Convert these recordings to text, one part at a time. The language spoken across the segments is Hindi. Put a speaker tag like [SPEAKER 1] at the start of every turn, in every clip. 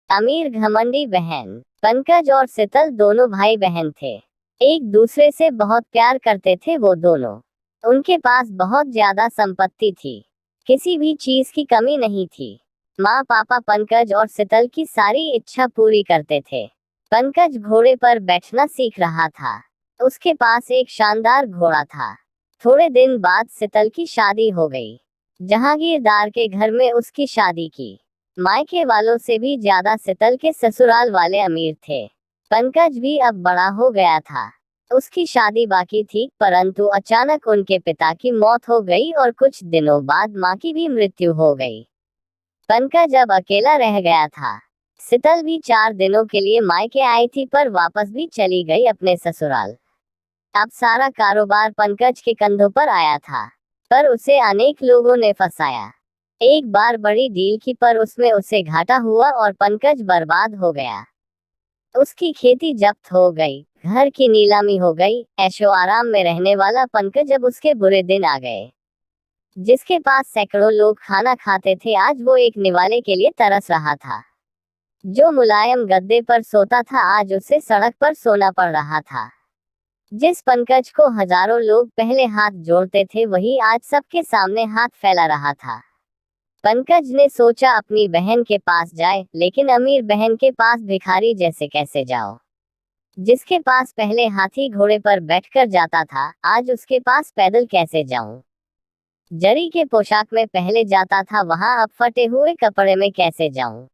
[SPEAKER 1] अमीर घमंडी बहन। पंकज और शीतल दोनों भाई बहन थे। एक दूसरे से बहुत प्यार करते थे वो दोनों। उनके पास बहुत ज्यादा संपत्ति थी। किसी भी चीज की कमी नहीं थी। माँ पापा पंकज और शीतल की सारी इच्छा पूरी करते थे। पंकज घोड़े पर बैठना सीख रहा था। उसके पास एक शानदार घोड़ा था। थोड़े दिन बाद शीतल की शादी हो गई। जहांगीरदार के घर में उसकी शादी की। मायके वालों से भी ज्यादा शीतल के ससुराल वाले अमीर थे। पंकज भी अब बड़ा हो गया था। उसकी शादी बाकी थी, परंतु अचानक उनके पिता की मौत हो गई और कुछ दिनों बाद मां की भी मृत्यु हो गई। पंकज अब अकेला रह गया था। शीतल भी 4 दिनों के लिए मायके आई थी, पर वापस भी चली गई अपने ससुराल। अब सारा कारोबार पंकज के कंधों पर आया था, पर उसे अनेक लोगों ने फंसाया। एक बार बड़ी डील की, पर उसमें उसे घाटा हुआ और पंकज बर्बाद हो गया। उसकी खेती जब्त हो गई, घर की नीलामी हो गई। ऐशो आराम में रहने वाला पंकज अब उसके बुरे दिन आ गए। जिसके पास सैकड़ों लोग खाना खाते थे, आज वो एक निवाले के लिए तरस रहा था। जो मुलायम गद्दे पर सोता था, आज उसे सड़क पर सोना पड़ रहा था। जिस पंकज को हजारों लोग पहले हाथ जोड़ते थे, वही आज सबके सामने हाथ फैला रहा था। पंकज ने सोचा अपनी बहन के पास जाए, लेकिन अमीर बहन के पास भिखारी जैसे कैसे जाओ। जिसके पास पहले हाथी घोड़े पर बैठकर जाता था, आज उसके पास पैदल कैसे जाऊं। जरी के पोशाक में पहले जाता था, वहां अब फटे हुए कपड़े में कैसे जाऊं।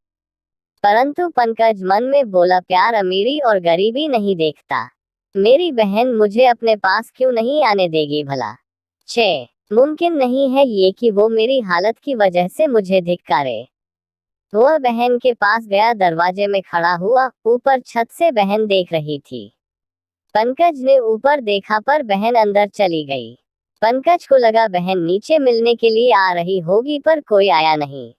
[SPEAKER 1] परंतु पंकज मन में बोला, प्यार अमीरी और गरीबी नहीं देखता। मेरी बहन मुझे अपने पास क्यों नहीं आने देगी भला। 6 मुमकिन नहीं है ये कि वो मेरी हालत की वजह से मुझे धिक्कारे। वह बहन के पास गया, दरवाजे में खड़ा हुआ। ऊपर छत से बहन देख रही थी। पंकज ने ऊपर देखा, पर बहन अंदर चली गई। पंकज को लगा बहन नीचे मिलने के लिए आ रही होगी, पर कोई आया नहीं।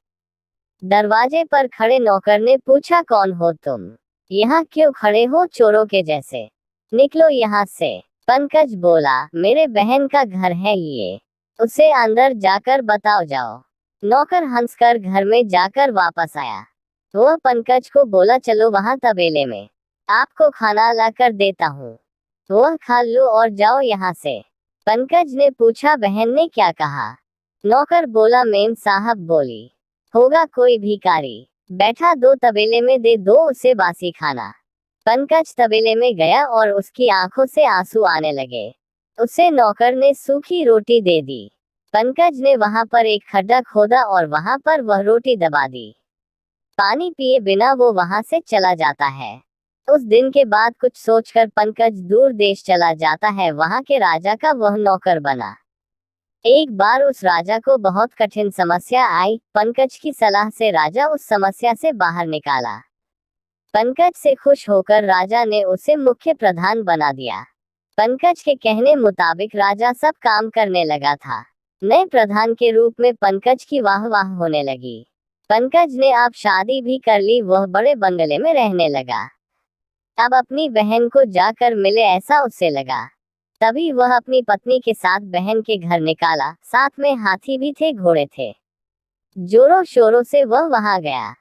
[SPEAKER 1] दरवाजे पर खड़े नौकर ने पूछा, कौन हो तुम? यहाँ क्यों खड़े हो चोरों के जैसे? निकलो यहाँ से। पंकज बोला, मेरे बहन का घर है ये, उसे अंदर जाकर बताओ जाओ। नौकर हंसकर घर में जाकर वापस आया। वह पंकज को बोला, चलो वहां तबेले में, आपको खाना लाकर देता हूँ। वह खा लो और जाओ यहाँ से। पंकज ने पूछा, बहन ने क्या कहा? नौकर बोला, मेम साहब बोली, होगा कोई भिखारी बैठा, दो तबेले में दे दो उसे बासी खाना। पंकज तबेले में गया और उसकी आंखों से आंसू आने लगे। उसे नौकर ने सूखी रोटी दे दी। पंकज ने वहां पर एक खड्डा खोदा और वहां पर वह रोटी दबा दी। पानी पिए बिना वो वहां से चला जाता है। उस दिन के बाद कुछ सोचकर पंकज दूर देश चला जाता है। वहां के राजा का वह नौकर बना। एक बार उस राजा को बहुत कठिन समस्या आई। पंकज की सलाह से राजा उस समस्या से बाहर निकाला। पंकज से खुश होकर राजा ने उसे मुख्य प्रधान बना दिया। पंकज के कहने मुताबिक राजा सब काम करने लगा था। नए प्रधान के रूप में पंकज की वाह होने लगी। पंकज ने अब शादी भी कर ली। वह बड़े बंगले में रहने लगा। अब अपनी बहन को जाकर मिले ऐसा उसे लगा। तभी वह अपनी पत्नी के साथ बहन के घर निकाला। साथ में हाथी भी थे, घोड़े थे। जोरों शोरों से वह वहां गया।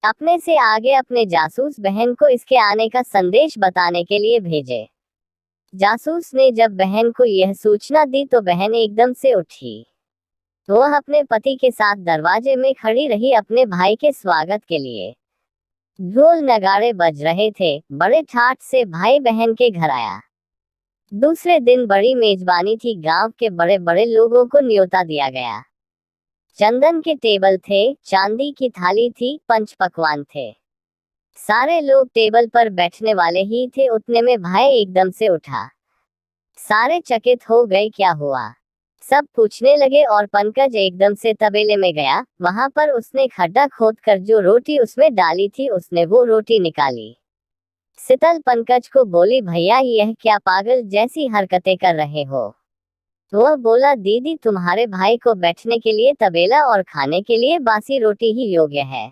[SPEAKER 1] अपने से आगे अपने जासूस बहन को इसके आने का संदेश बताने के लिए भेजे। जासूस ने जब बहन को यह सूचना दी तो बहन एकदम से उठी। वह अपने पति के साथ दरवाजे में खड़ी रही अपने भाई के स्वागत के लिए। ढोल नगाड़े बज रहे थे। बड़े ठाठ से भाई बहन के घर आया। दूसरे दिन बड़ी मेजबानी थी। गांव के बड़े बड़े लोगों को न्योता दिया गया। चंदन के टेबल थे, चांदी की थाली थी, पंच पकवान थे। सारे लोग टेबल पर बैठने वाले ही थे। उतने में भाई एकदम से उठा। सारे चकित हो गए, क्या हुआ? सब पूछने लगे और पंकज एकदम से तबेले में गया। वहां पर उसने खड्डा खोदकर जो रोटी उसमें डाली थी, उसने वो रोटी निकाली। शीतल पंकज को बोली, भैया यह क्या पागल जैसी हरकतें कर रहे हो? वह बोला, दीदी तुम्हारे भाई को बैठने के लिए तबेला और खाने के लिए बासी रोटी ही योग्य है।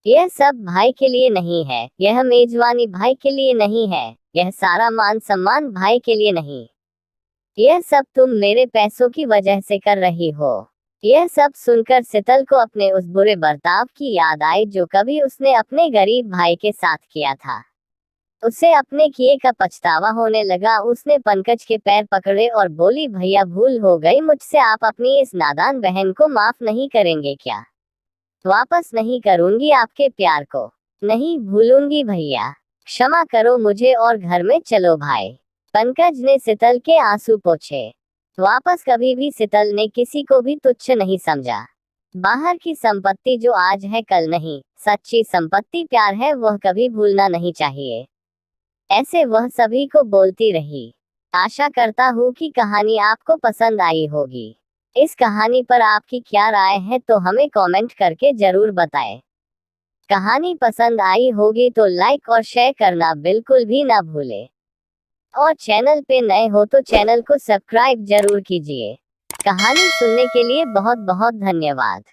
[SPEAKER 1] यह सब भाई के लिए नहीं है। यह मेजबानी भाई के लिए नहीं है। यह सारा मान सम्मान भाई के लिए नहीं। यह सब तुम मेरे पैसों की वजह से कर रही हो। यह सब सुनकर शीतल को अपने उस बुरे बर्ताव की याद आई जो कभी उसने अपने गरीब भाई के साथ किया था। उसे अपने किए का पछतावा होने लगा। उसने पंकज के पैर पकड़े और बोली, भैया भूल हो गई मुझसे, आप अपनी इस नादान बहन को माफ नहीं करेंगे क्या? वापस नहीं करूंगी आपके प्यार को, नहीं भूलूंगी भैया, क्षमा करो मुझे और घर में चलो भाई। पंकज ने शीतल के आंसू पोंछे। वापस कभी भी शीतल ने किसी को भी तुच्छ नहीं समझा। बाहर की संपत्ति जो आज है कल नहीं, सच्ची संपत्ति प्यार है, वह कभी भूलना नहीं चाहिए। ऐसे वह सभी को बोलती रही। आशा करता हूँ कि कहानी आपको पसंद आई होगी। इस कहानी पर आपकी क्या राय है तो हमें कमेंट करके जरूर बताएं। कहानी पसंद आई होगी तो लाइक और शेयर करना बिल्कुल भी ना भूलें। और चैनल पे नए हो तो चैनल को सब्सक्राइब जरूर कीजिए। कहानी सुनने के लिए बहुत बहुत धन्यवाद।